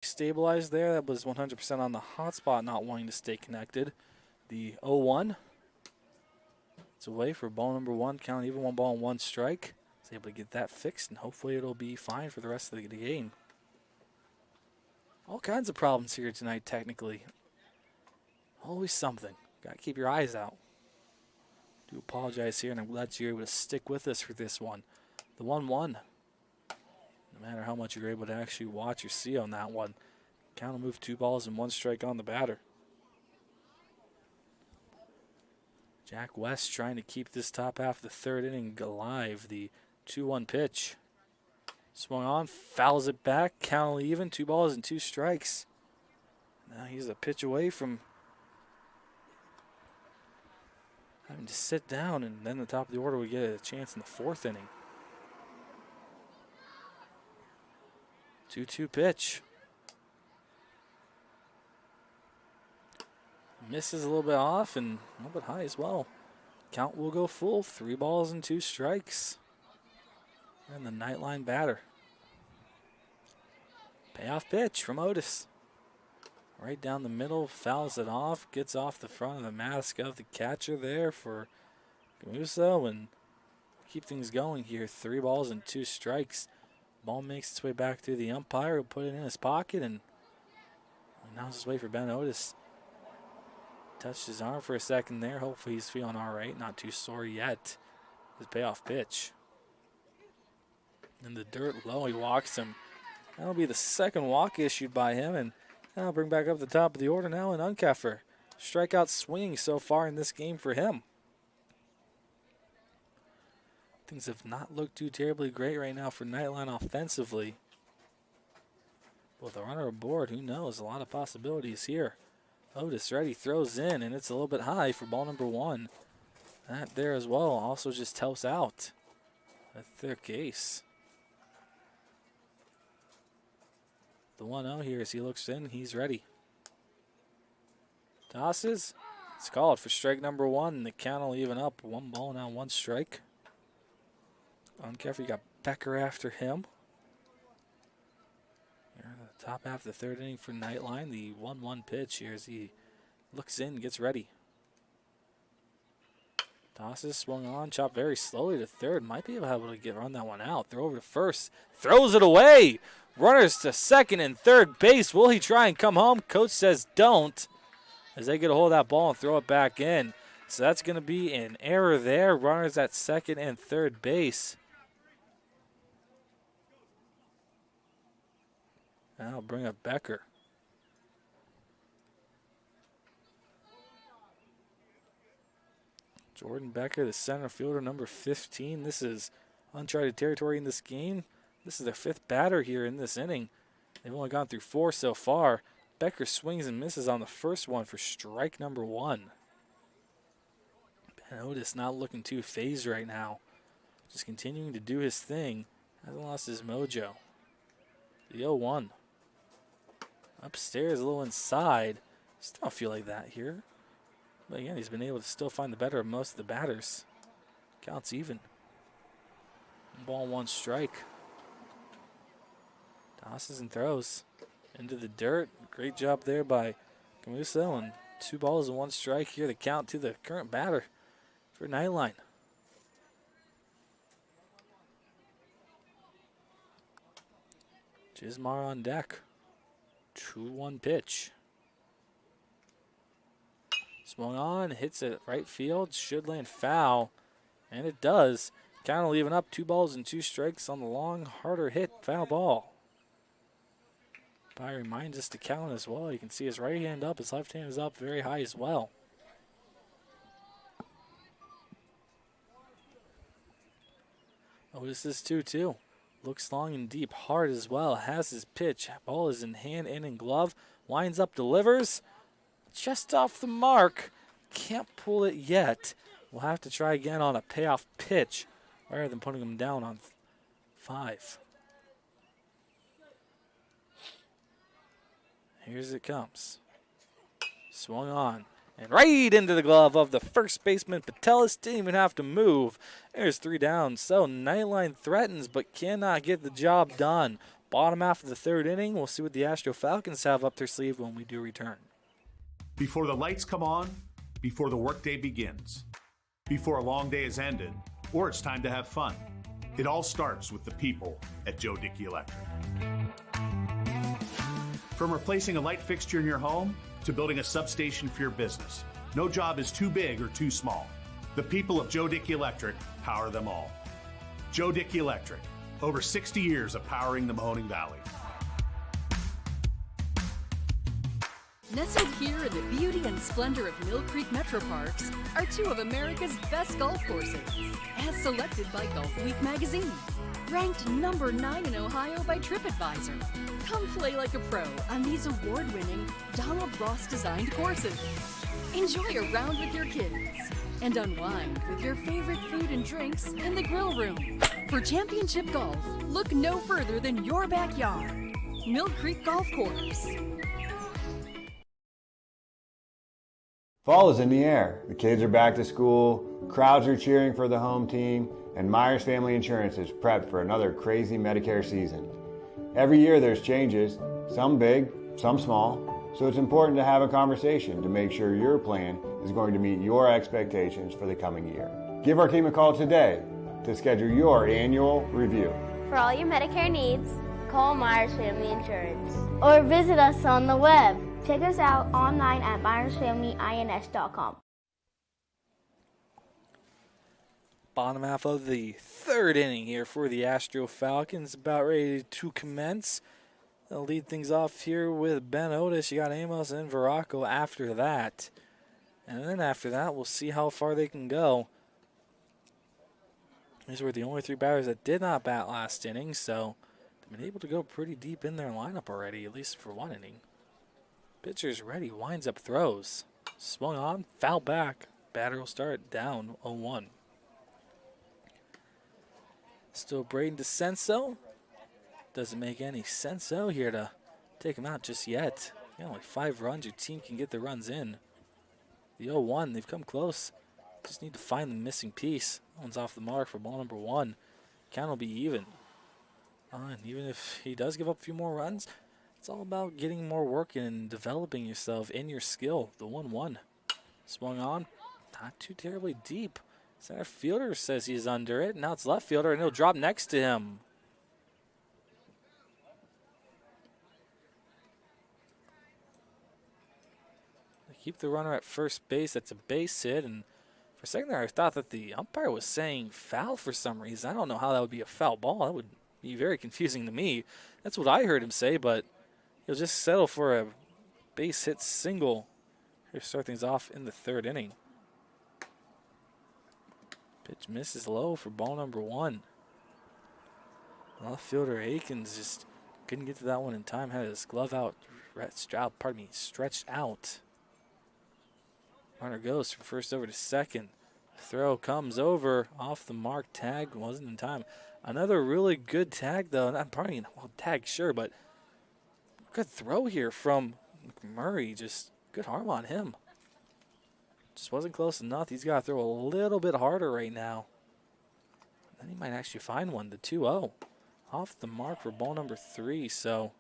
stabilized there. That was 100% on the hot spot, not wanting to stay connected. The 0-1. It's away for ball number 1. Count even, 1 ball and 1 strike. He's able to get that fixed, and hopefully it'll be fine for the rest of the game. All kinds of problems here tonight, technically. Always something. Got to keep your eyes out. Do apologize here, and I'm glad you're able to stick with us for this one. The 1-1. No matter how much you're able to actually watch or see on that one. Count will move 2 balls and 1 strike on the batter. Jack West trying to keep this top half of the 3rd inning alive. The 2-1 pitch. Swung on, fouls it back. Count even, 2 balls and 2 strikes. Now he's a pitch away from having to sit down, and then the top of the order we get a chance in the 4th inning. 2-2 pitch. Misses a little bit off and a little bit high as well. Count will go full. 3 balls and 2 strikes. And the Nightline batter. Payoff pitch from Otis. Right down the middle, fouls it off, gets off the front of the mask of the catcher there for Camuso, and keep things going here. 3 balls and 2 strikes. Ball makes its way back to the umpire, who put it in his pocket, and now it's his way for Ben Otis. Touched his arm for a second there. Hopefully he's feeling all right. Not too sore yet. His payoff pitch. In the dirt low, he walks him. That'll be the 2nd walk issued by him, and that'll bring back up the top of the order now in Unkeffer. Strikeout swinging so far in this game for him. Things have not looked too terribly great right now for Nightline offensively. With a runner aboard, who knows? A lot of possibilities here. Otis ready, throws in, and it's a little bit high for ball number 1. That there as well also just helps out. That's their case. The 1-0 here as he looks in, he's ready. Tosses. It's called for strike number 1, and the count will even up. 1 ball now, 1 strike. Unkeffer, you got Becker after him. Here in the top half of the 3rd inning for Nightline. The 1-1 pitch here as he looks in, gets ready. Tosses, swung on, chopped very slowly to 3rd. Might be able to run that one out. Throw over to 1st. Throws it away. Runners to 2nd and 3rd base. Will he try and come home? Coach says don't, as they get a hold of that ball and throw it back in. So that's going to be an error there. Runners at 2nd and 3rd base. That'll bring up Becker. Jordan Becker, the center fielder, number 15. This is uncharted territory in this game. This is their 5th batter here in this inning. They've only gone through 4 so far. Becker swings and misses on the first one for strike number 1. Ben Otis not looking too phased right now. Just continuing to do his thing. Hasn't lost his mojo. The 0-1. Upstairs, a little inside. Still don't feel like that here. But again, he's been able to still find the better of most of the batters. Counts even. 1 ball, 1 strike. Tosses and throws into the dirt. Great job there by Camuso, and 2 balls and 1 strike here. The count to the current batter for Nightline. Gismar on deck. 2-1 pitch. Swung on, hits it right field, should land foul, and it does. Count will even up, 2 balls and 2 strikes on the long, harder hit foul ball. Umpire reminds us to count as well. You can see his right hand up, his left hand is up very high as well. Oh, this is 2-2. Looks long and deep, hard as well. Has his pitch. Ball is in hand and in glove. Winds up, delivers. Just off the mark. Can't pull it yet. We'll have to try again on a payoff pitch rather than putting him down on 5. Here's it comes. Swung on. And right into the glove of the first baseman. Patelis didn't even have to move. There's 3 down. So Nightline threatens but cannot get the job done. Bottom half of the third inning. We'll see what the Astro Falcons have up their sleeve when we do return. Before the lights come on, before the workday begins, before a long day is ended, or it's time to have fun, it all starts with the people at Joe Dickey Electric. From replacing a light fixture in your home to building a substation for your business, no job is too big or too small. The people of Joe Dickey Electric power them all. Joe Dickey Electric, over 60 years of powering the Mahoning Valley. Nestled here in the beauty and splendor of Mill Creek Metro Parks are two of America's best golf courses, as selected by Golf Week magazine. Ranked number 9 in Ohio by TripAdvisor. Come play like a pro on these award-winning Donald Ross-designed courses. Enjoy a round with your kids and unwind with your favorite food and drinks in the grill room. For championship golf, look no further than your backyard. Mill Creek Golf Course. Fall is in the air. The kids are back to school, crowds are cheering for the home team, and Myers Family Insurance is prepped for another crazy Medicare season. Every year there's changes, some big, some small, so it's important to have a conversation to make sure your plan is going to meet your expectations for the coming year. Give our team a call today to schedule your annual review. For all your Medicare needs, call Myers Family Insurance or visit us on the web. Check us out online at myersfamilyins.com. Bottom half of the third inning here for the Astro Falcons, about ready to commence. They'll lead things off here with Ben Otis. You got Amos and Veraco after that. And then after that, we'll see how far they can go. These were the only three batters that did not bat last inning, so they've been able to go pretty deep in their lineup already, at least for one inning. Pitcher's ready, winds up, throws. Swung on, foul back. Batter will start down 0-1. Still Braden DeCenso. Doesn't make any sense though here to take him out just yet. Only 5 runs, your team can get the runs in. The 0-1, they've come close. Just need to find the missing piece. That one's off the mark for ball number 1. Count will be even. And even if he does give up a few more runs, it's all about getting more work in and developing yourself in your skill. The 1-1. Swung on, not too terribly deep. Center fielder says he's under it. Now it's left fielder, and he'll drop next to him. They keep the runner at first base. That's a base hit. And for a second there, I thought that the umpire was saying foul for some reason. I don't know how that would be a foul ball. That would be very confusing to me. That's what I heard him say, but he'll just settle for a base hit single. Here, start things off in the third inning. Pitch misses low for ball number 1. Left fielder Akins just couldn't get to that one in time. Had his glove out, stretched out. Runner goes from first over to second. Throw comes over off the mark. Tag wasn't in time. Another really good tag though. Tag sure, but good throw here from McMurray. Just good arm on him. Just wasn't close enough. He's got to throw a little bit harder right now. Then he might actually find one. The 2-0. Off the mark for ball number 3. So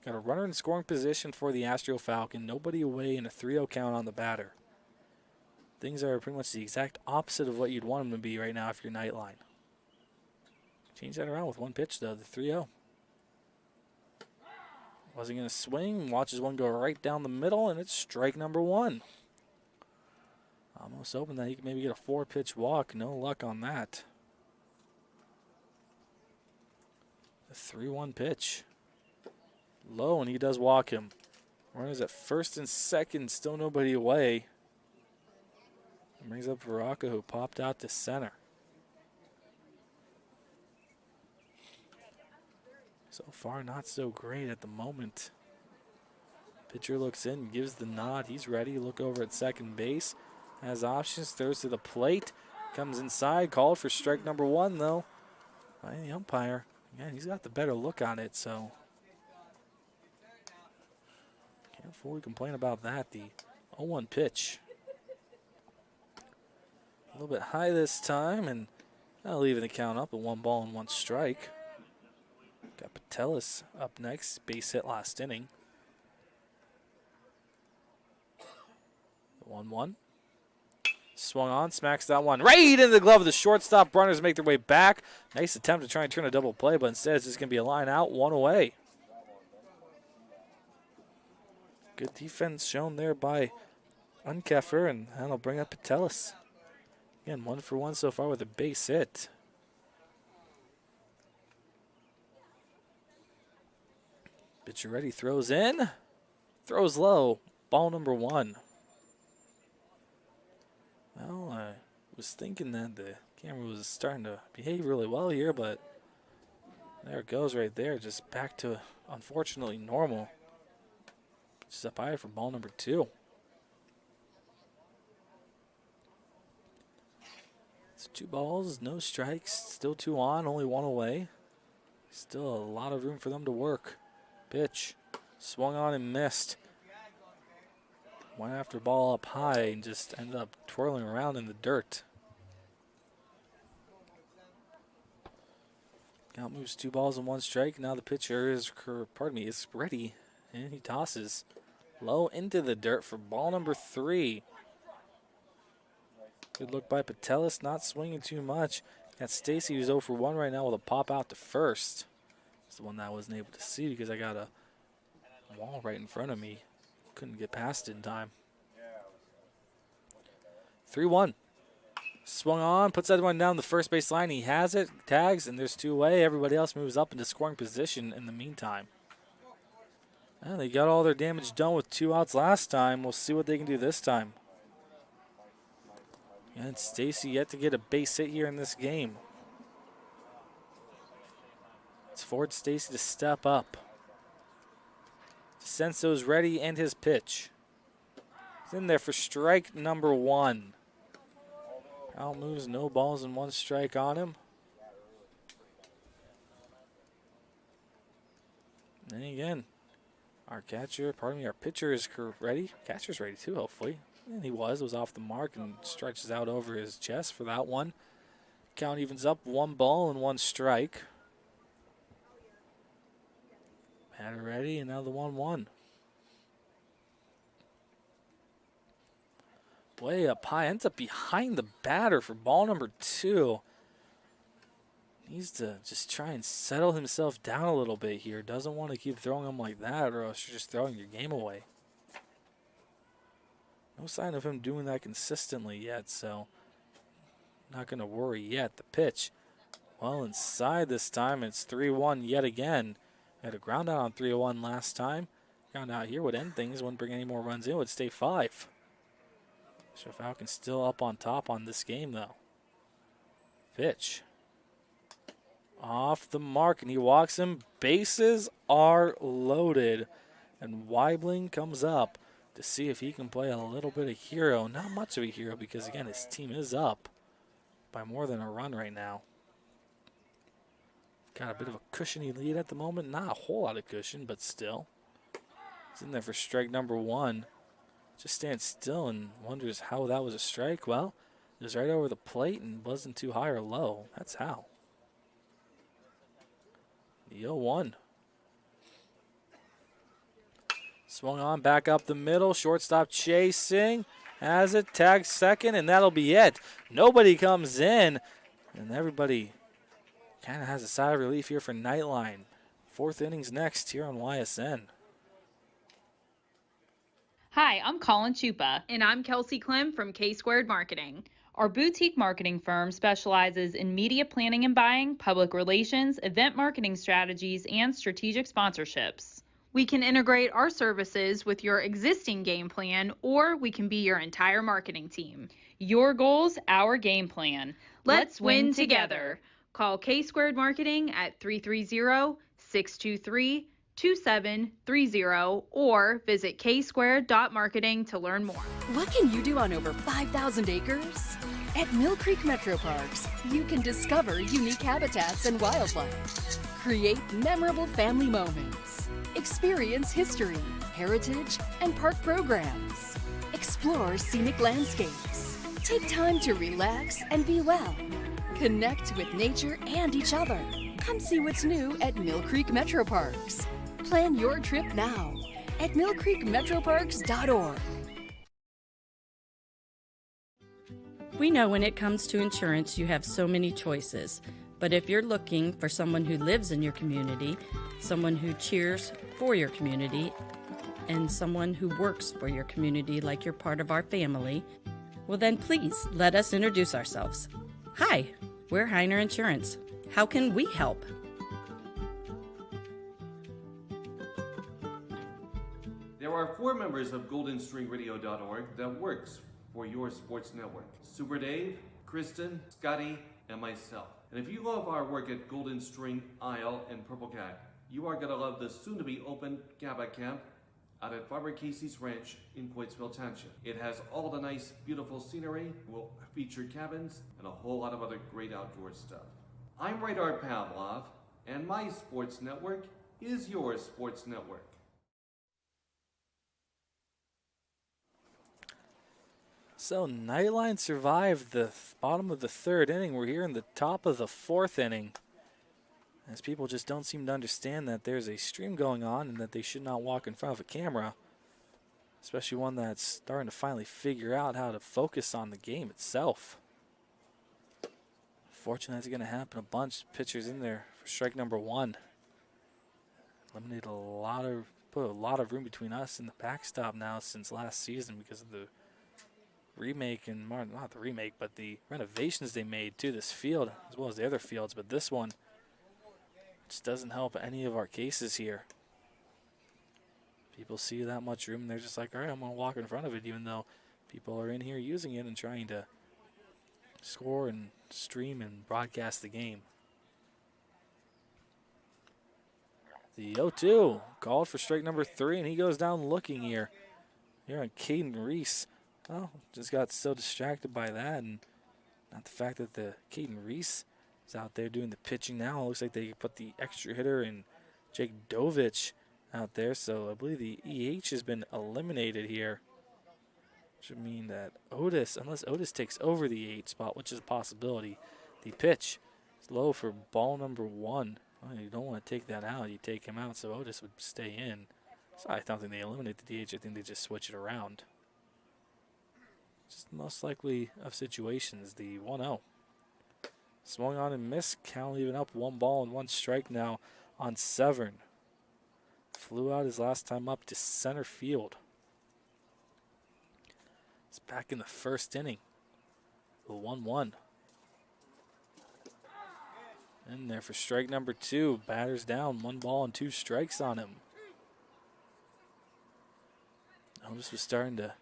got a runner in scoring position for the Astro Falcon. Nobody away and a 3-0 count on the batter. Things are pretty much the exact opposite of what you'd want them to be right now if you're Nightline. Change that around with one pitch though. The 3-0. Wasn't going to swing. Watches one go right down the middle, and it's strike number 1. Almost hoping that he can maybe get a 4-pitch walk. No luck on that. The 3-1 pitch. Low, and he does walk him. Runners at first and second, still nobody away. And brings up Veraco, who popped out to center. So far, not so great at the moment. Pitcher looks in, gives the nod. He's ready. Look over at second base. Has options, throws to the plate, comes inside, called for strike number 1 though by the umpire. Again, he's got the better look on it, so can't fully complain about that. The 0-1 pitch. A little bit high this time, and leaving the count up at 1 ball and 1 strike. Got Patelis up next. Base hit last inning. 1-1. Swung on, smacks that one right into the glove of the shortstop. Runners make their way back. Nice attempt to try and turn a double play, but instead it's just going to be a line out, one away. Good defense shown there by Unkeffer, and that'll bring up Patelis. Again, 1 for 1 so far with a base hit. Pitcher ready, throws in, throws low. Ball number 1. Well, I was thinking that the camera was starting to behave really well here, but there it goes right there. Just back to, unfortunately, normal. Just up high for ball number 2. It's 2 balls, no strikes, still 2 on, only 1 away. Still a lot of room for them to work. Pitch, swung on and missed. Went after ball up high and just ended up twirling around in the dirt. Count moves 2 balls and 1 strike. Now the pitcher is ready, and he tosses low into the dirt for ball number 3. Good look by Patelis, not swinging too much. Got Stacy, who's 0 for 1 right now with a pop out to first. It's the one that I wasn't able to see because I got a wall right in front of me. Couldn't get past it in time. 3-1. Swung on, puts that one down the first base line. He has it, tags, and there's 2 away. Everybody else moves up into scoring position in the meantime. And they got all their damage done with 2 outs last time. We'll see what they can do this time. And Stacy yet to get a base hit here in this game. It's Ford Stacy to step up. Senso's ready and his pitch. He's in there for strike number 1. Out moves, no balls and 1 strike on him. And again, our pitcher is ready. Catcher's ready too, hopefully. And he was off the mark and stretches out over his chest for that one. Count evens up, 1 ball and 1 strike. Batter ready, and now the 1-1. Way up high, ends up behind the batter for ball number 2. Needs to just try and settle himself down a little bit here. Doesn't want to keep throwing him like that, or else you're just throwing your game away. No sign of him doing that consistently yet, so not going to worry yet. The pitch, well inside this time. It's 3-1 yet again. Had a ground out on 3-1 last time. Ground out here would end things, wouldn't bring any more runs in, would stay 5. So Falcons still up on top on this game though. Pitch. Off the mark, and he walks him. Bases are loaded. And Weibling comes up to see if he can play a little bit of hero. Not much of a hero because, again, his team is up by more than a run right now. Got a bit of a cushiony lead at the moment. Not a whole lot of cushion, but still. He's in there for strike number 1. Just stands still and wonders how that was a strike. Well, it was right over the plate and wasn't too high or low. That's how. The 0-1. Swung on, back up the middle. Shortstop chasing. Has it, tagged second, and that'll be it. Nobody comes in, and everybody kind of has a sigh of relief here for Nightline. 4th innings next here on YSN. Hi, I'm Colin Chupa. And I'm Kelsey Clem from K-Squared Marketing. Our boutique marketing firm specializes in media planning and buying, public relations, event marketing strategies, and strategic sponsorships. We can integrate our services with your existing game plan, or we can be your entire marketing team. Your goals, our game plan. Let's win together. Call K-Squared Marketing at 330-623-2730 or visit ksquared.marketing to learn more. What can you do on over 5,000 acres? At Mill Creek Metro Parks, you can discover unique habitats and wildlife, create memorable family moments, experience history, heritage, and park programs, explore scenic landscapes, take time to relax and be well, connect with nature and each other. Come see what's new at Mill Creek Metro Parks. Plan your trip now at millcreekmetroparks.org. We know when it comes to insurance, you have so many choices. But if you're looking for someone who lives in your community, someone who cheers for your community, and someone who works for your community like you're part of our family, well then please let us introduce ourselves. Hi, we're Heiner Insurance. How can we help? There are 4 members of GoldenStringRadio.org that works for your sports network. Super Dave, Kristen, Scotty, and myself. And if you love our work at Golden String, Isle, and Purple Cat, you are going to love the soon-to-be open GABA camp out at Farmer Casey's Ranch in Coatesville Township. It has all the nice, beautiful scenery, will feature cabins, and a whole lot of other great outdoor stuff. I'm Radar Pavlov, and my sports network is your sports network. So Nightline survived the bottom of the 3rd inning. We're here in the top of the 4th inning, as people just don't seem to understand that there's a stream going on and that they should not walk in front of a camera, especially one that's starting to finally figure out how to focus on the game itself. Fortunately, that's going to happen a bunch. Pitchers in there for strike number 1. Eliminated put a lot of room between us and the backstop now since last season because of the remake and not the remake, but the renovations they made to this field as well as the other fields. But this one just doesn't help any of our cases here. People see that much room and they're just like, all right, I'm going to walk in front of it, even though people are in here using it and trying to score and stream and broadcast the game. The 0-2 called for strike number 3, and he goes down looking here. Here on Caden Reese. Oh, just got so distracted by that, and not the fact that the Caden Reese is out there doing the pitching now. It looks like they put the extra hitter and Jake Dovich out there, so I believe the EH has been eliminated here. Which would mean that Otis, unless Otis takes over the 8 spot, which is a possibility, the pitch is low for ball number 1. Well, you don't want to take that out. You take him out, so Otis would stay in. So I don't think they eliminate the DH. I think they just switch it around. Just the most likely of situations, the 1-0. Swung on and missed. Count even up 1 ball and 1 strike now on Severn. Flew out his last time up to center field. It's back in the 1st inning. The 1-1. In there for strike number 2. Batter's down. 1 ball and 2 strikes on him. Otis was starting to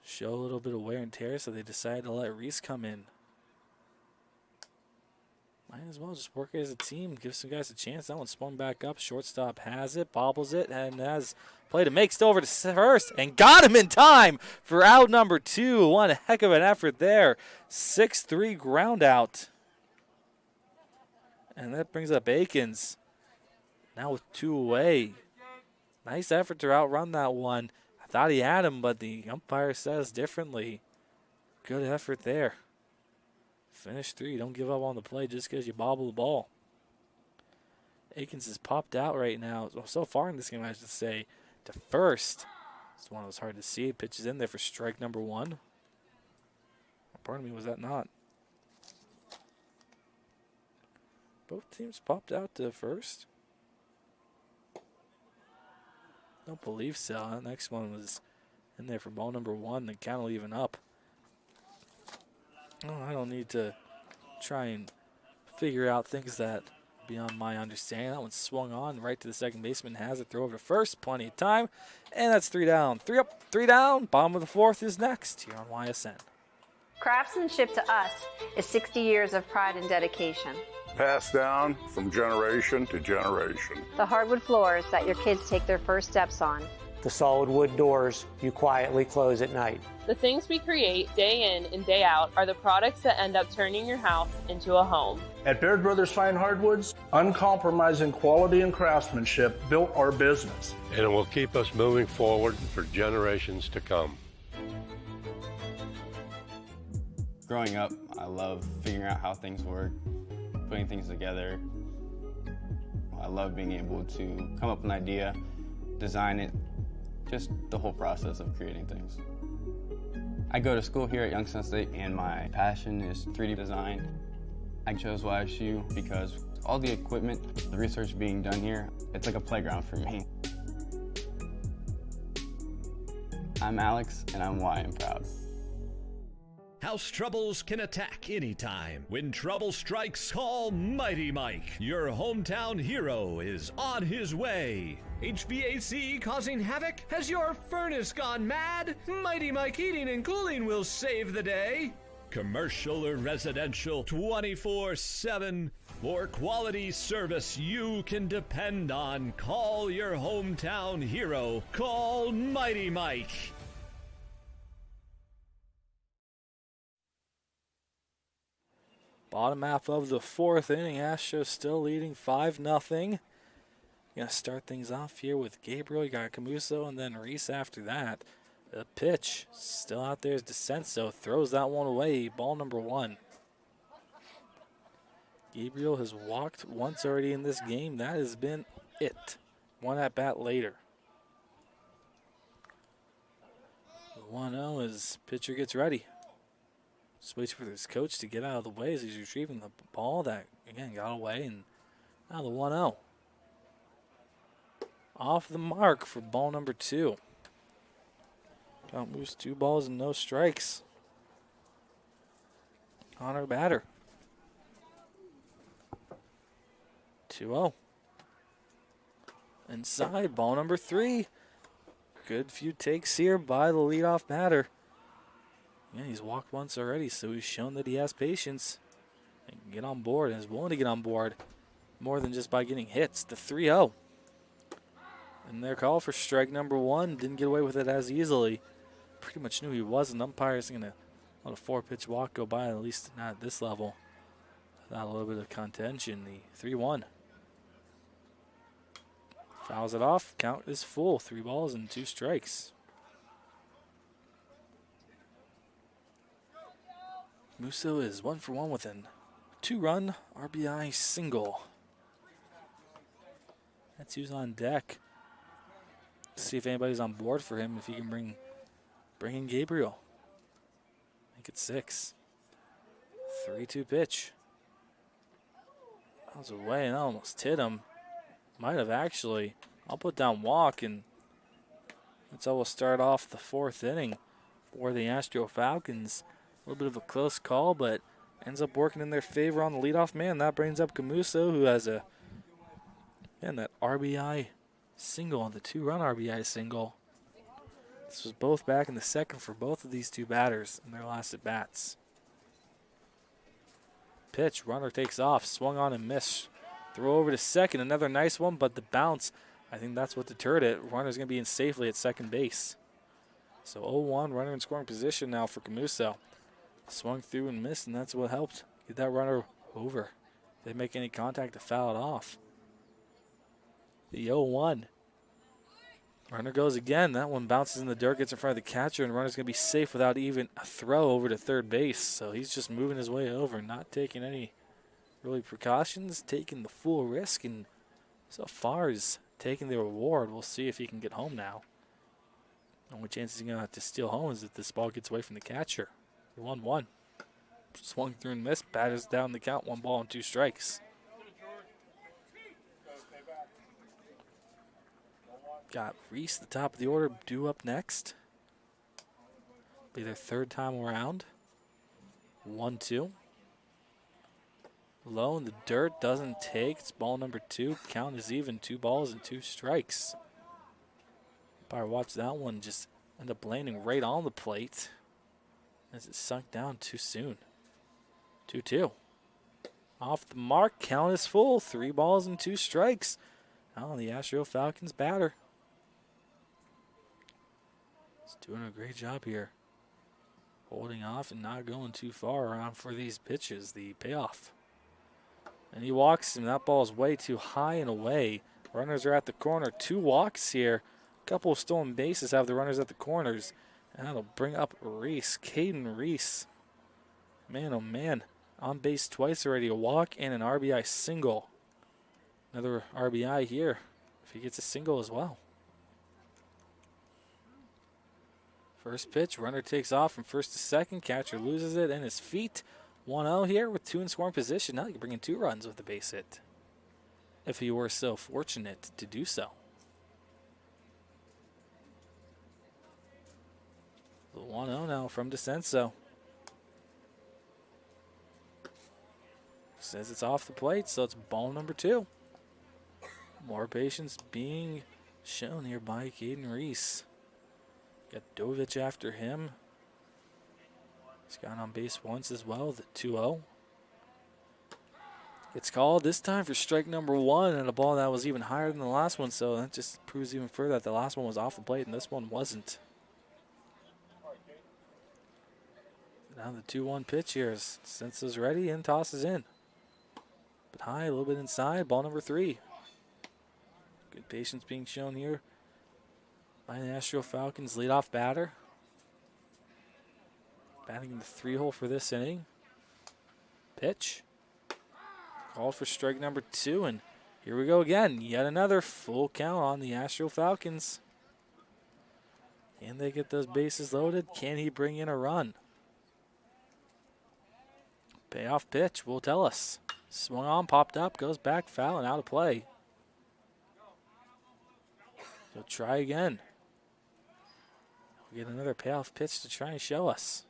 show a little bit of wear and tear, so they decided to let Reese come in. Might as well just work as a team, give some guys a chance. That one spun back up. Shortstop has it, bobbles it, and has played it, makes it over to first, and got him in time for out number 2. One heck of an effort there. 6-3 ground out. And that brings up Akins. Now with 2 away. Nice effort to outrun that one. Thought he had him, but the umpire says differently. Good effort there. Finish 3. Don't give up on the play just because you bobble the ball. Akins is popped out right now. Well, so far in this game, I should say, to first. It's one that was hard to see. Pitches in there for strike number 1. Pardon me, was that not? Both teams popped out to first. Don't believe so. That next one was in there for ball number 1. The count will even up. Oh, I don't need to try and figure out things that beyond my understanding. That one swung on right to the second baseman. Has it, throw over to first. Plenty of time. And that's 3 down. 3 up, 3 down. Bottom of the 4th is next here on YSN. Craftsmanship to us is 60 years of pride and dedication. Passed down from generation to generation. The hardwood floors that your kids take their first steps on. The solid wood doors you quietly close at night. The things we create day in and day out are the products that end up turning your house into a home. At Baird Brothers Fine Hardwoods, uncompromising quality and craftsmanship built our business. And it will keep us moving forward for generations to come. Growing up, I love figuring out how things work, putting things together, I love being able to come up with an idea, design it, just the whole process of creating things. I go to school here at Youngstown State, and my passion is 3D design. I chose YSU because all the equipment, the research being done here, it's like a playground for me. I'm Alex, and I'm Y and proud. House troubles can attack anytime. When trouble strikes, call Mighty Mike. Your hometown hero is on his way. HVAC causing havoc? Has your furnace gone mad? Mighty Mike Heating and Cooling will save the day. Commercial or residential, 24/7. For quality service you can depend on, call your hometown hero. Call Mighty Mike. Bottom half of the fourth inning, Astros still leading 5-0. Gonna start things off here with Gabriel. You got Camuso and then Reese after that. The pitch still out there is DeCenso. Throws that one away. Ball number 1. Gabriel has walked once already in this game. That has been it. One at bat later. The 1-0 as pitcher gets ready. Just waits for his coach to get out of the way as he's retrieving the ball that, again, got away. And now the 1-0. Off the mark for ball number 2. Count moves 2 balls and no strikes on our batter. 2-0. Inside, ball number 3. Good few takes here by the leadoff batter. Yeah, he's walked once already, so he's shown that he has patience and can get on board and is willing to get on board more than just by getting hits. The 3-0. And their call for strike number 1 didn't get away with it as easily. Pretty much knew he wasn't. Umpire's going to let a 4-pitch walk go by, at least not at this level, without a little bit of contention. The 3-1. Fouls it off. Count is full. 3 balls and 2 strikes. Musso is 1 for 1 with an 2-run RBI single. That's who's on deck. See if anybody's on board for him, if he can bring in Gabriel. Make it 6. 3-2 pitch. That was away and that almost hit him. Might have actually. I'll put down walk, and that's how we'll start off the 4th inning for the Astro Falcons. A little bit of a close call, but ends up working in their favor on the leadoff man. That brings up Camuso, who has that RBI single, the 2-run RBI single. This was both back in the second for both of these 2 batters in their last at bats. Pitch, runner takes off, swung on and missed. Throw over to second, another nice one, but the bounce, I think that's what deterred it. Runner's going to be in safely at second base. So 0-1, runner in scoring position now for Camuso. Swung through and missed, and that's what helped get that runner over. Didn't make any contact to foul it off. The 0-1. Runner goes again. That one bounces in the dirt, gets in front of the catcher, and runner's going to be safe without even a throw over to third base. So he's just moving his way over, not taking any really precautions, taking the full risk, and so far as taking the reward. We'll see if he can get home now. Only chance he's going to have to steal home is if this ball gets away from the catcher. 1-1. Swung through and missed. Batters down the count. 1 ball and 2 strikes. Got Reese, the top of the order, due up next. Be their 3rd time around. 1-2. Low in the dirt, doesn't take. It's ball number 2. Count is even. 2 balls and 2 strikes. Umpire watched that one just end up landing right on the plate as it sunk down too soon. 2-2. Off the mark, count is full. 3 balls and 2 strikes. Now the Astro Falcons batter. He's doing a great job here. Holding off and not going too far around for these pitches. The payoff. And he walks, and that ball is way too high and away. Runners are at the corner. 2 walks here. A couple of stolen bases have the runners at the corners. And that'll bring up Reese, Caden Reese. Man, oh man. On base twice already. A walk and an RBI single. Another RBI here if he gets a single as well. First pitch, runner takes off from first to second. Catcher loses it in his feet. 1-0 here with 2 in scoring position. Now you can bring in 2 runs with the base hit, if he were so fortunate to do so. The 1-0 now from DeCenso. Says it's off the plate, so it's ball number 2. More patience being shown here by Caden Reese. Got Dovich after him. He's gotten on base once as well, the 2-0. It's called this time for strike number 1 and a ball that was even higher than the last one, so that just proves even further that the last one was off the plate and this one wasn't. Now the 2-1 pitch here. Sensa's ready and tosses in. But high, a little bit inside, ball number 3. Good patience being shown here by the Astro Falcons leadoff batter. Batting in the 3-hole for this inning. Pitch. Called for strike number 2, and here we go again. Yet another full count on the Astro Falcons. Can they get those bases loaded? Can he bring in a run? Payoff pitch will tell us. Swung on, popped up, goes back, foul, and out of play. He'll try again. We'll get another payoff pitch to try and show us.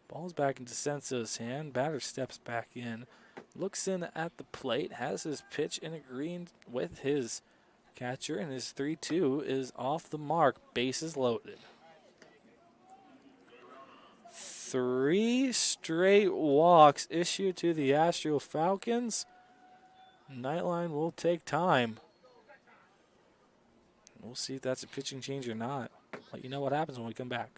Ball's back into Senso's hand. Batter steps back in. Looks in at the plate. Has his pitch in agreement with his catcher. And his 3-2 is off the mark. Bases loaded. 3 straight walks issued to the Astro Falcons. Nightline will take time. We'll see if that's a pitching change or not. Let you know what happens when we come back.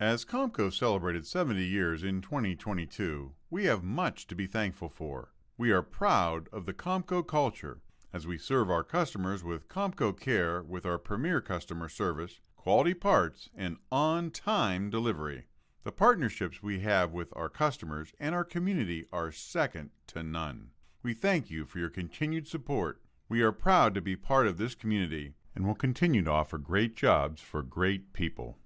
As Comco celebrated 70 years in 2022, we have much to be thankful for. We are proud of the Comco culture as we serve our customers with Comco Care with our premier customer service, quality parts, and on-time delivery. The partnerships we have with our customers and our community are second to none. We thank you for your continued support. We are proud to be part of this community and will continue to offer great jobs for great people.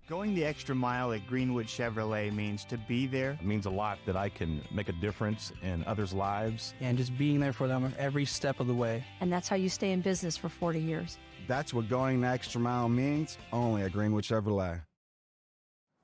Going the extra mile at Greenwood Chevrolet means to be there. It means a lot that I can make a difference in others' lives. And just being there for them every step of the way. And that's how you stay in business for 40 years. That's what going the extra mile means, only at Greenwood Chevrolet.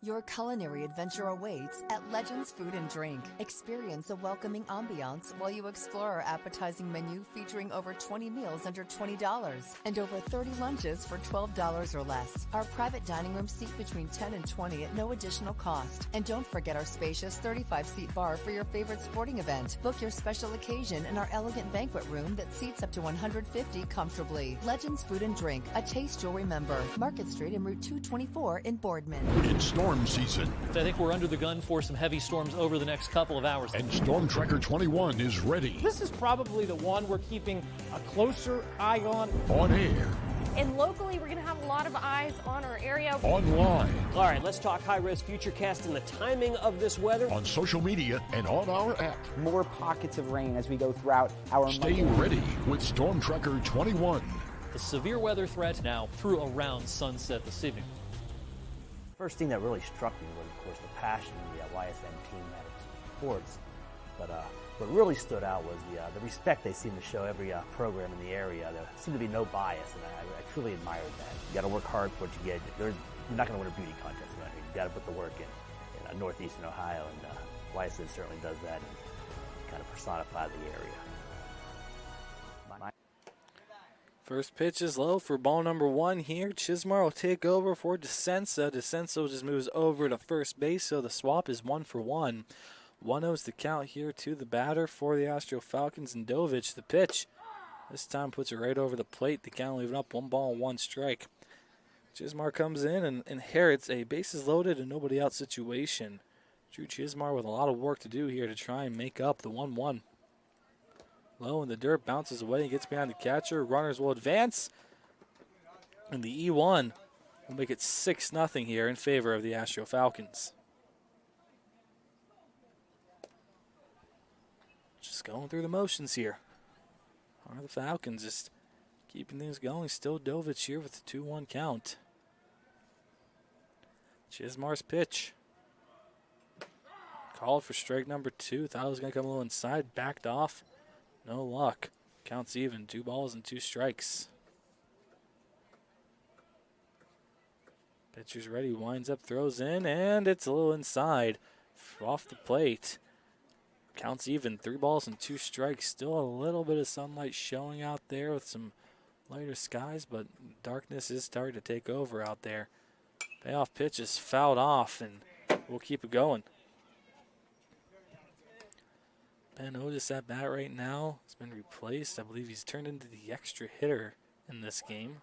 Your culinary adventure awaits at Legends Food and Drink. Experience a welcoming ambiance while you explore our appetizing menu featuring over 20 meals under $20 and over 30 lunches for $12 or less. Our private dining room seat between 10 and 20 at no additional cost. And don't forget our spacious 35-seat bar for your favorite sporting event. Book your special occasion in our elegant banquet room that seats up to 150 comfortably. Legends Food and Drink, a taste you'll remember. Market Street and Route 224 in Boardman. It's storm season. I think we're under the gun for some heavy storms over the next couple of hours. And Storm Tracker 21 is ready. This is probably the one we're keeping a closer eye on. On air. And locally, we're going to have a lot of eyes on our area. Online. All right, let's talk high-res futurecast and the timing of this weather. On social media and on our app. More pockets of rain as we go throughout our Stay ready with Storm Tracker 21. The severe weather threat now through around sunset this evening. First thing that really struck me was, of course, the passion the YSN team had in sports. But what really stood out was the respect they seem to show every program in the area. There seemed to be no bias, and I truly admired that. You got to work hard for what you get. You're not going to win a beauty contest around here. You got to put the work in northeastern Ohio, and YSN certainly does that and kind of personifies the area. First pitch is low for ball number 1 here. Chismar will take over for DeCenso. DeCenso just moves over to first base, so the swap is 1-for-1. 1-0's the count here to the batter for the Astro Falcons, and Dovich, the pitch. This time puts it right over the plate. The count leaving up 1 ball, 1 strike. Chismar comes in and inherits a bases loaded and nobody out situation. Drew Chismar with a lot of work to do here to try and make up the 1-1. Low in the dirt, bounces away and gets behind the catcher. Runners will advance. And the E1 will make it 6-0 here in favor of the Astro Falcons. Just going through the motions here. Are the Falcons just keeping things going? Still Dovich here with the 2-1 count. Chismar's pitch. Called for strike number 2. Thought it was going to come a little inside. Backed off. No luck. Counts even. 2 balls and 2 strikes. Pitcher's ready. Winds up, throws in, and it's a little inside. Off the plate. Counts even. 3 balls and 2 strikes. Still a little bit of sunlight showing out there with some lighter skies, but darkness is starting to take over out there. Payoff pitch is fouled off, and we'll keep it going. Ben Otis at bat right now has been replaced. I believe he's turned into the extra hitter in this game.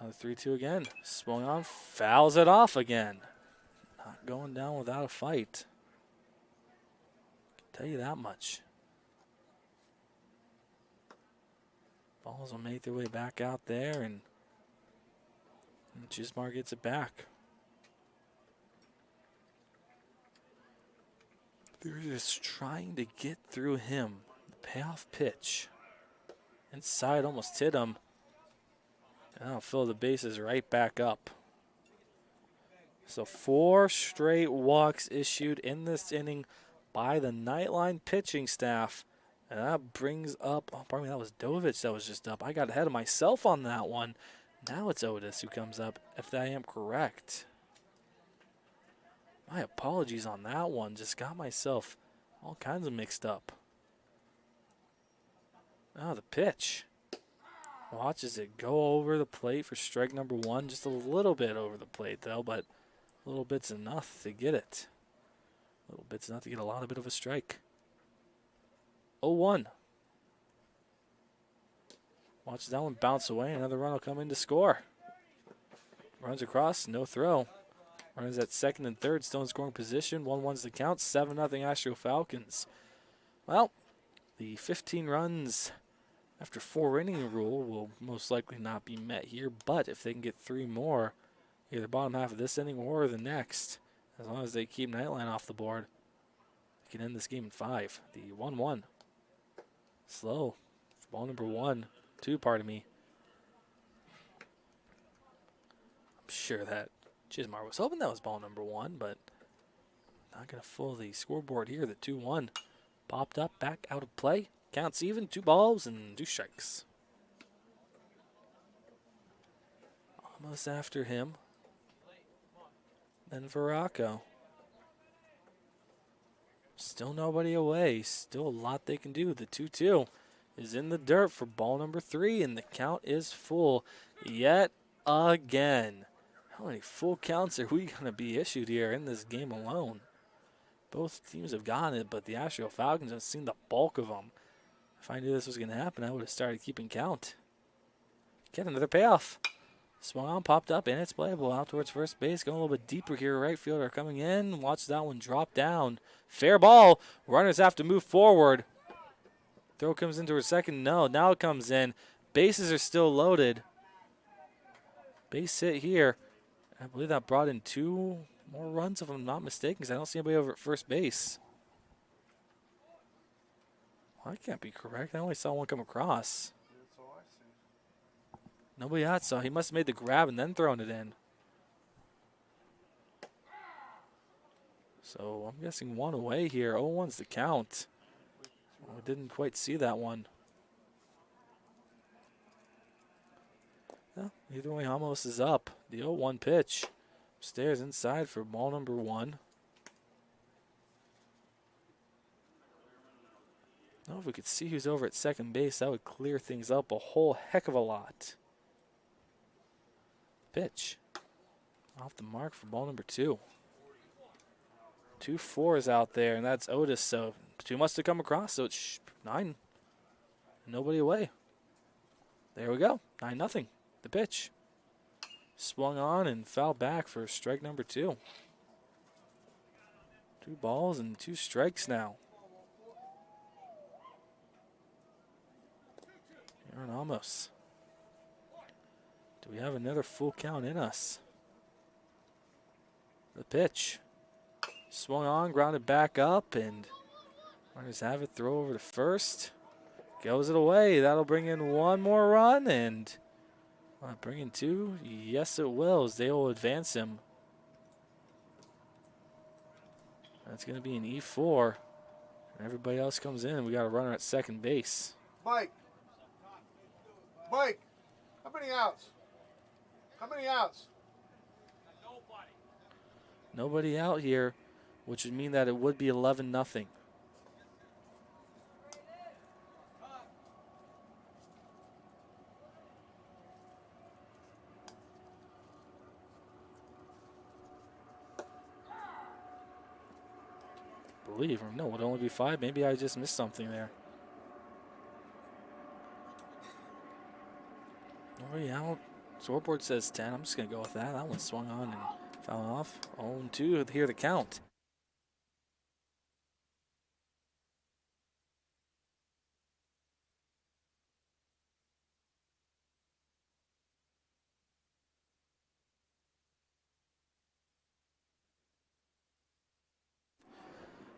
Now the 3-2 again. Swung on, fouls it off again. Not going down without a fight. Can tell you that much. Balls will make their way back out there, and Chismar gets it back. They're just trying to get through him. The payoff pitch. Inside, almost hit him. And that'll fill the bases right back up. So 4 straight walks issued in this inning by the Nightline pitching staff. And that brings up, oh, pardon me, that was Dovich that was just up. I got ahead of myself on that one. Now it's Otis who comes up, if I am correct. My apologies on that one. Just got myself all kinds of mixed up. Now the pitch. Watches it go over the plate for strike number 1. Just a little bit over the plate, though, but a little bit's enough to get it. A little bit's enough to get a lot of bit of a strike. 0-1. Watch that one bounce away. Another run will come in to score. Runs across, no throw. Runners at second and third, still in scoring position. 1-1's the count. 7-0 Astro Falcons. Well, the 15 runs after 4 inning rule will most likely not be met here, but if they can get 3 more, either bottom half of this inning or the next, as long as they keep Nightline off the board, they can end this game in 5. The 1-1. Slow. Ball number 2, pardon me. I'm sure that Chismar was hoping that was ball number 1, but not going to fool the scoreboard here. The 2-1 popped up, back out of play. Counts even, 2 balls and 2 strikes. Almost after him. Then Veraco. Still nobody away. Still a lot they can do. The 2-2 is in the dirt for ball number 3, and the count is full yet again. How many full counts are we going to be issued here in this game alone? Both teams have gotten it, but the Astro Falcons have seen the bulk of them. If I knew this was going to happen, I would have started keeping count. Get another payoff. Swung on, popped up, and it's playable out towards first base. Going a little bit deeper here. Right fielder coming in. Watch that one drop down. Fair ball. Runners have to move forward. Throw comes into her second. No, now it comes in. Bases are still loaded. Base hit here. I believe that brought in 2 more runs, if I'm not mistaken, because I don't see anybody over at first base. Well, that can't be correct. I only saw one come across. Nobody else saw. He must have made the grab and then thrown it in. So I'm guessing 1 away here. 0-1's the count. Well, we didn't quite see that one. Well, either way, Amos is up. The 0-1 pitch. Stairs inside for ball number 1. Now, if we could see who's over at second base, that would clear things up a whole heck of a lot. Pitch. Off the mark for ball number 2. 2 4s out there, and that's Otis, so 2 must have come across, so it's 9. Nobody away. There we go. 9-0. The pitch. Swung on and fouled back for strike number 2. 2 balls and 2 strikes now. Aaron Amos. Do we have another full count in us? The pitch. Swung on, grounded back up, and runners have it. Throw over to first. Goes it away. That'll bring in one more run, and bring in two. Yes, it will, as they will advance him. That's going to be an E4. And everybody else comes in, and we got a runner at second base. Mike, how many outs? How many outs? Nobody out here, which would mean that it would be 11-0. Believe or no, it would only be 5. Maybe I just missed something there. Nobody out. Scoreboard says 10. I'm just going to go with that. That one swung on and foul off. 0-2 here the count.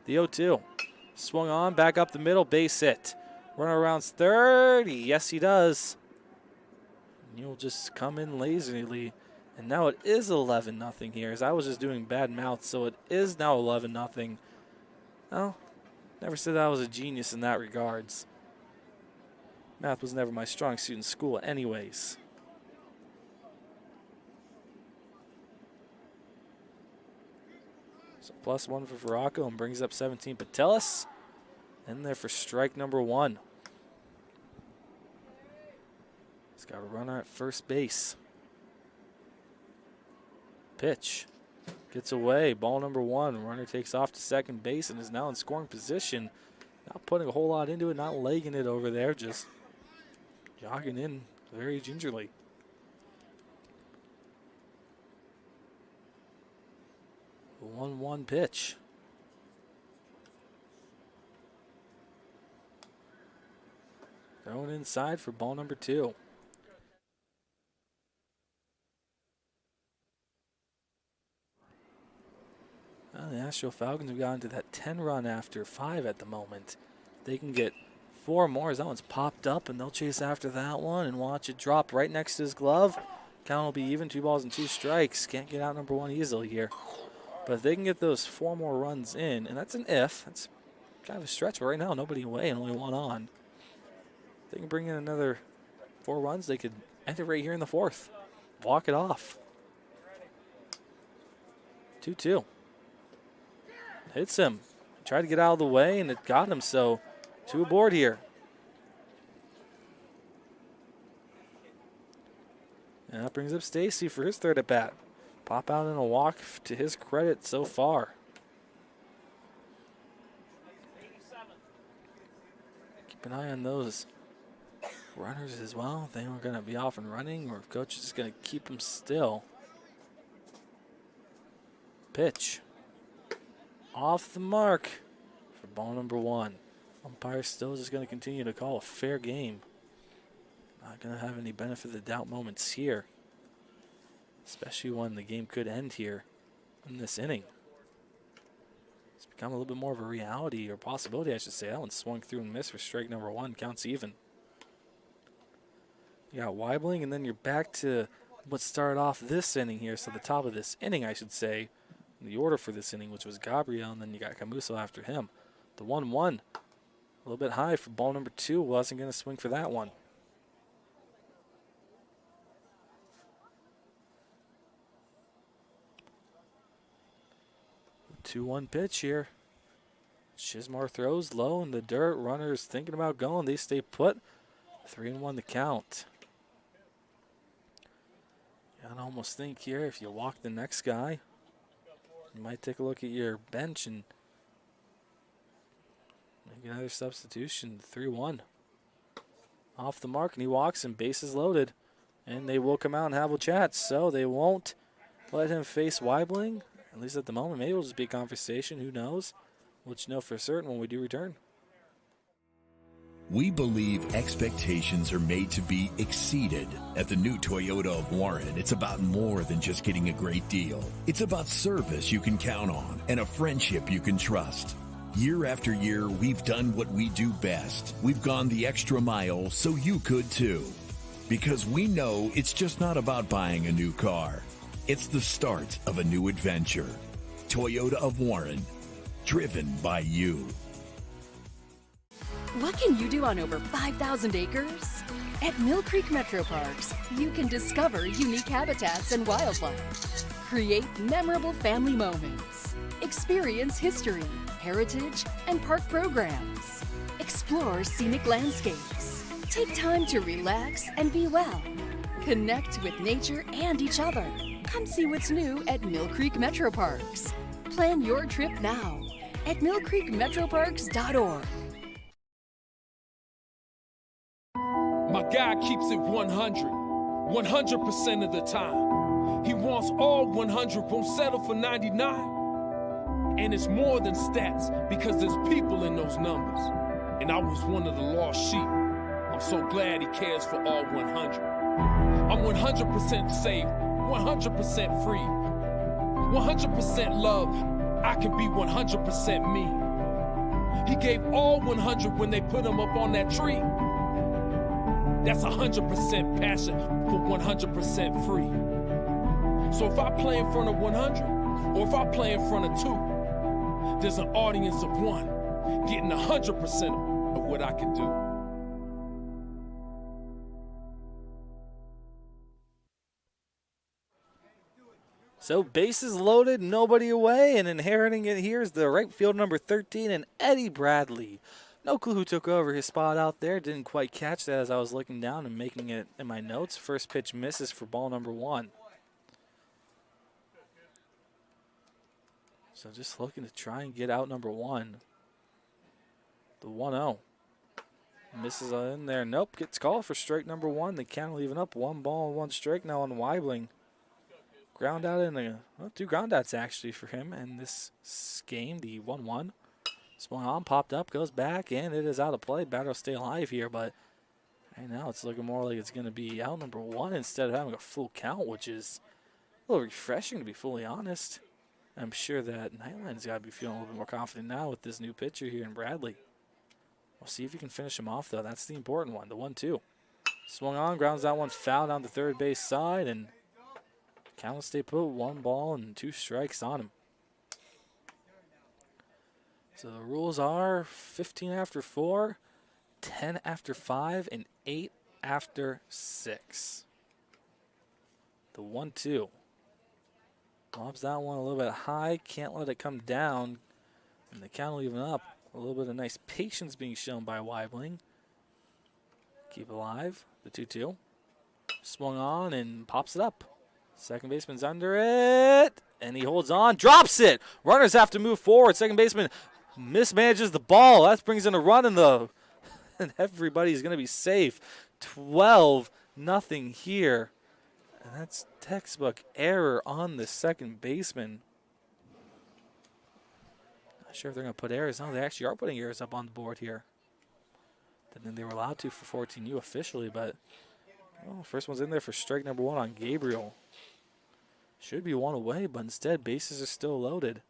The 0-2. Swung on, back up the middle, base hit. Runner rounds third. Yes, he does. And he'll just come in lazily. And now it is 11-0 here, as I was just doing bad mouth, so it is now 11-0. Well, never said I was a genius in that regards. Math was never my strong suit in school anyways. So +1 for Veraco and brings up 17 Patelis. In there for strike number 1. He's got a runner at first base. Pitch. Gets away. Ball number 1. Runner takes off to second base and is now in scoring position. Not putting a whole lot into it, not legging it over there, just jogging in very gingerly. The 1-1 pitch. Thrown inside for ball number 2. Well, the Astro Falcons have gotten to that 10 run after 5 at the moment. They can get 4 more as that one's popped up, and they'll chase after that one and watch it drop right next to his glove. Count will be even, 2 balls and 2 strikes. Can't get out number 1 easily here. But if they can get those 4 more runs in, and that's an if, that's kind of a stretch, but right now nobody away and only 1 on. If they can bring in another 4 runs, they could end it right here in the 4th. Walk it off. 2-2. Hits him. Tried to get out of the way, and it got him, so 2 aboard here. And that brings up Stacy for his 3rd at-bat. Pop out in a walk to his credit so far. Keep an eye on those runners as well. If they were going to be off and running, or if coach is just going to keep them still. Pitch. Off the mark for ball number 1. Umpire still just going to continue to call a fair game. Not going to have any benefit of the doubt moments here, especially when the game could end here in this inning. It's become a little bit more of a reality, or possibility, I should say. That one swung through and missed for strike number 1. Counts even. You got Weibling, and then you're back to what started off this inning here. So the top of this inning, I should say, in the order for this inning, which was Gabriel, and then you got Camuso after him. The 1-1, a little bit high for ball number 2. Wasn't going to swing for that one. 2-1 pitch here. Shizmar throws low in the dirt. Runners thinking about going. They stay put. 3-1 the count. I'd almost think here, if you walk the next guy, you might take a look at your bench and make another substitution. 3-1. Off the mark, and he walks, and bases loaded. And they will come out and have a chat, so they won't let him face Weibling, at least at the moment. Maybe it'll just be a conversation. Who knows? We'll let you know for certain when we do return. We believe expectations are made to be exceeded. At the new Toyota of Warren, it's about more than just getting a great deal. It's about service you can count on and a friendship you can trust. Year after year, we've done what we do best. We've gone the extra mile so you could too. Because we know it's just not about buying a new car. It's the start of a new adventure. Toyota of Warren, driven by you. What can you do on over 5,000 acres? At Mill Creek Metro Parks, you can discover unique habitats and wildlife, create memorable family moments, experience history, heritage, and park programs, explore scenic landscapes, take time to relax and be well, connect with nature and each other. Come see what's new at Mill Creek Metro Parks. Plan your trip now at millcreekmetroparks.org. My guy keeps it 100% of the time. He wants all 100, won't settle for 99. And it's more than stats, because there's people in those numbers. And I was one of the lost sheep. I'm so glad he cares for all 100. I'm 100% safe, 100% free, 100% love. I can be 100% me. He gave all 100 when they put him up on that tree. That's 100% passion for 100% free. So if I play in front of 100, or if I play in front of 2, there's an audience of 1 getting 100% of what I can do. So bases loaded, nobody away, and inheriting it here is the right field number 13 and Eddie Bradley. No clue who took over his spot out there. Didn't quite catch that as I was looking down and making it in my notes. First pitch misses for ball number 1. So just looking to try and get out number 1. The 1-0. Misses in there. Nope, gets called for strike number 1. The count leaving up 1 ball and 1 strike now on Weibling. Ground out in a, well, 2 ground outs actually for him in this game, the 1-1. Swung on, popped up, goes back, and it is out of play. Batter will stay alive here, but right now it's looking more like it's going to be out number 1 instead of having a full count, which is a little refreshing to be fully honest. I'm sure that Nightline's got to be feeling a little bit more confident now with this new pitcher here in Bradley. We'll see if he can finish him off, though. That's the important one, the 1-2. Swung on, grounds that one foul down the third base side, and count will stay put, 1 ball and 2 strikes on him. So the rules are 15 after 4, 10 after 5, and 8 after 6. The 1-2. Lobs that one a little bit high, can't let it come down, and the count will even up. A little bit of nice patience being shown by Weibling. Keep alive, the 2-2. Swung on and pops it up. Second baseman's under it, and he holds on, drops it. Runners have to move forward. Second baseman mismanages the ball. That brings in a run, and everybody's going to be safe. 12-0 here. And that's textbook error on the second baseman. Not sure if they're going to put errors. No, they actually are putting errors up on the board here. Didn't think they were allowed to for 14U officially, but well, first one's in there for strike number 1 on Gabriel. Should be 1 away, but instead bases are still loaded.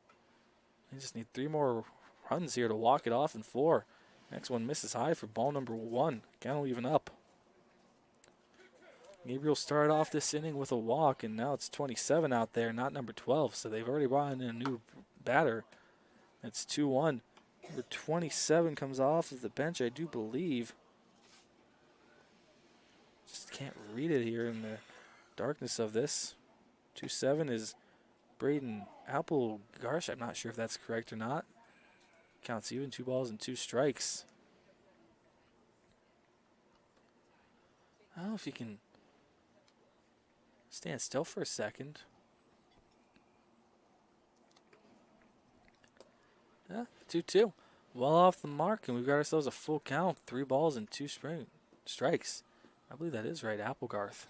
They just need 3 more runs here to walk it off in 4. Next one misses high for ball number 1. Count will even up. Gabriel started off this inning with a walk, and now it's 27 out there, not number 12. So they've already brought in a new batter. It's 2-1. Number 27 comes off of the bench, I do believe. Just can't read it here in the darkness of this. 2-7 is Braden Applegarsh. I'm not sure if that's correct or not. Counts even, 2 balls and 2 strikes. I don't know if you can stand still for a second. Yeah, 2-2. Well off the mark, and we've got ourselves a full count. 3 balls and 2 strikes. I believe that is right, Applegarth.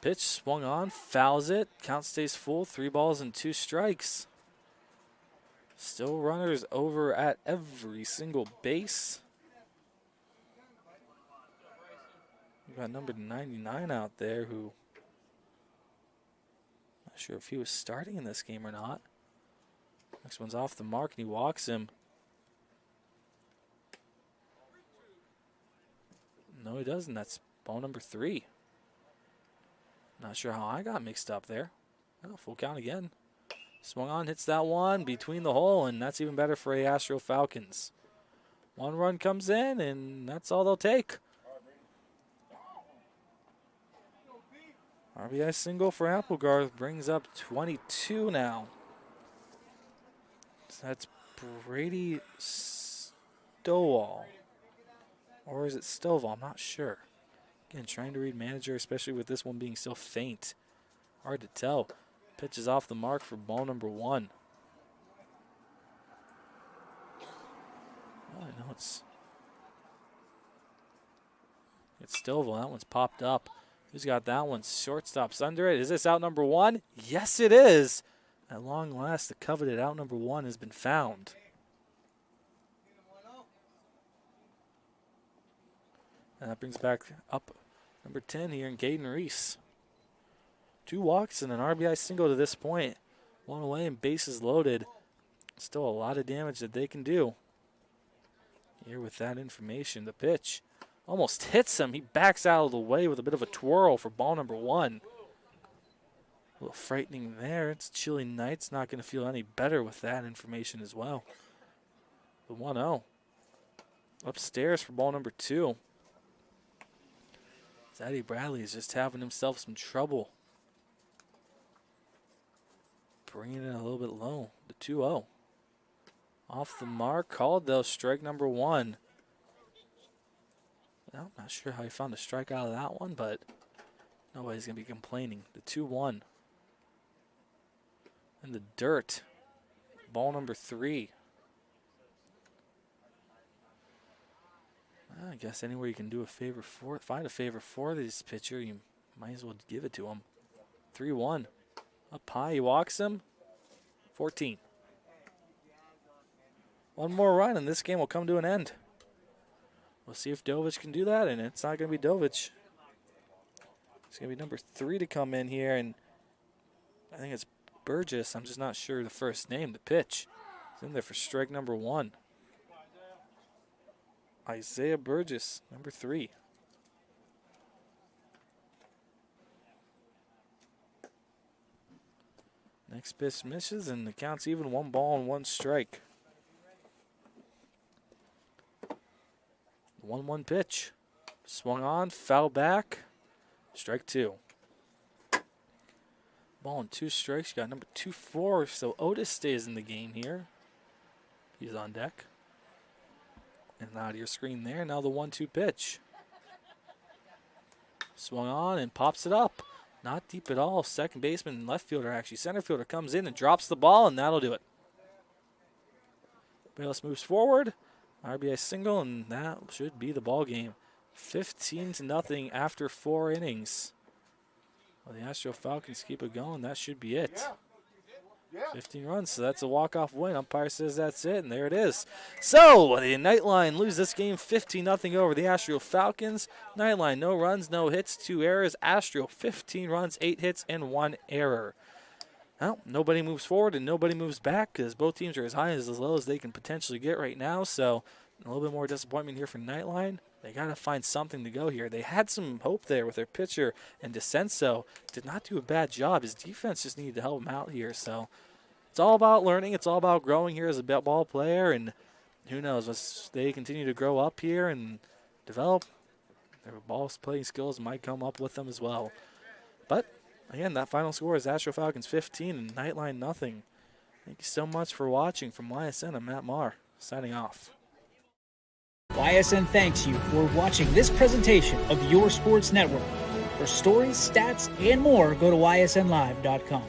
Pitch swung on, fouls it. Count stays full. 3 balls and 2 strikes. Still runners over at every single base. We've got number 99 out there who, not sure if he was starting in this game or not. Next one's off the mark and he walks him. No, he doesn't. That's ball number 3. Not sure how I got mixed up there. Oh, full count again. Swung on, hits that one between the hole, and that's even better for the Astro Falcons. 1 run comes in, and that's all they'll take. RBI single for Applegarth brings up 22 now. So that's Brady Stovall. Or is it Stovall? I'm not sure. Again, trying to read manager, especially with this one being so faint. Hard to tell. Pitch is off the mark for ball number 1. Oh, I know it's Stovall. That one's popped up. Who's got that one? Shortstop's under it. Is this out number 1? Yes, it is. At long last, the coveted out number 1 has been found. And that brings back up number 10 here in Caden Reese. 2 walks and an RBI single to this point. 1 away and bases loaded. Still a lot of damage that they can do. Here with that information, the pitch almost hits him. He backs out of the way with a bit of a twirl for ball number 1. A little frightening there. It's chilly nights. Not going to feel any better with that information as well. The 1-0. Upstairs for ball number 2. Zaddy Bradley is just having himself some trouble. Bringing it a little bit low. The 2-0. Off the mark. Called though. Strike number 1. Well, not sure how he found a strike out of that one, but nobody's going to be complaining. The 2-1. In the dirt. Ball number 3. I guess anywhere you can do a favor for, find a favor for this pitcher, you might as well give it to him. 3-1. Up high, he walks him. 14. 1 more run, and this game will come to an end. We'll see if Dovich can do that, and it's not going to be Dovich. It's going to be number 3 to come in here, and I think it's Burgess. I'm just not sure the first name. The pitch is in there for strike number 1. Isaiah Burgess, number 3. Next pitch misses, and the count's even. 1 ball and 1 strike. 1-1 pitch. Swung on, foul back. Strike 2. Ball and 2 strikes. You got number 2-4, so Otis stays in the game here. He's on deck. And out of your screen there. Now the 1-2 pitch. Swung on and pops it up. Not deep at all. Second baseman and left fielder, actually. Center fielder comes in and drops the ball, and that'll do it. Bayless moves forward. RBI single, and that should be the ball game. 15-0 after 4 innings. Well, the Astro Falcons keep it going. That should be it. 15 runs, so that's a walk-off win. Umpire says that's it, and there it is. So the Nightline lose this game 15-0 over the Astro Falcons. Nightline, no runs, no hits, 2 errors. Astro, 15 runs, 8 hits, and 1 error. Well, nobody moves forward and nobody moves back because both teams are as high as low as they can potentially get right now. So a little bit more disappointment here for Nightline. They got to find something to go here. They had some hope there with their pitcher, and DeCenso did not do a bad job. His defense just needed to help him out here. So it's all about learning. It's all about growing here as a ball player, and who knows, as they continue to grow up here and develop, their ball playing skills might come up with them as well. But again, that final score is Astro Falcons 15 and Nightline nothing. Thank you so much for watching. From YSN, I'm Matt Marr, signing off. YSN thanks you for watching this presentation of your sports network. For stories, stats, and more, go to ysnlive.com.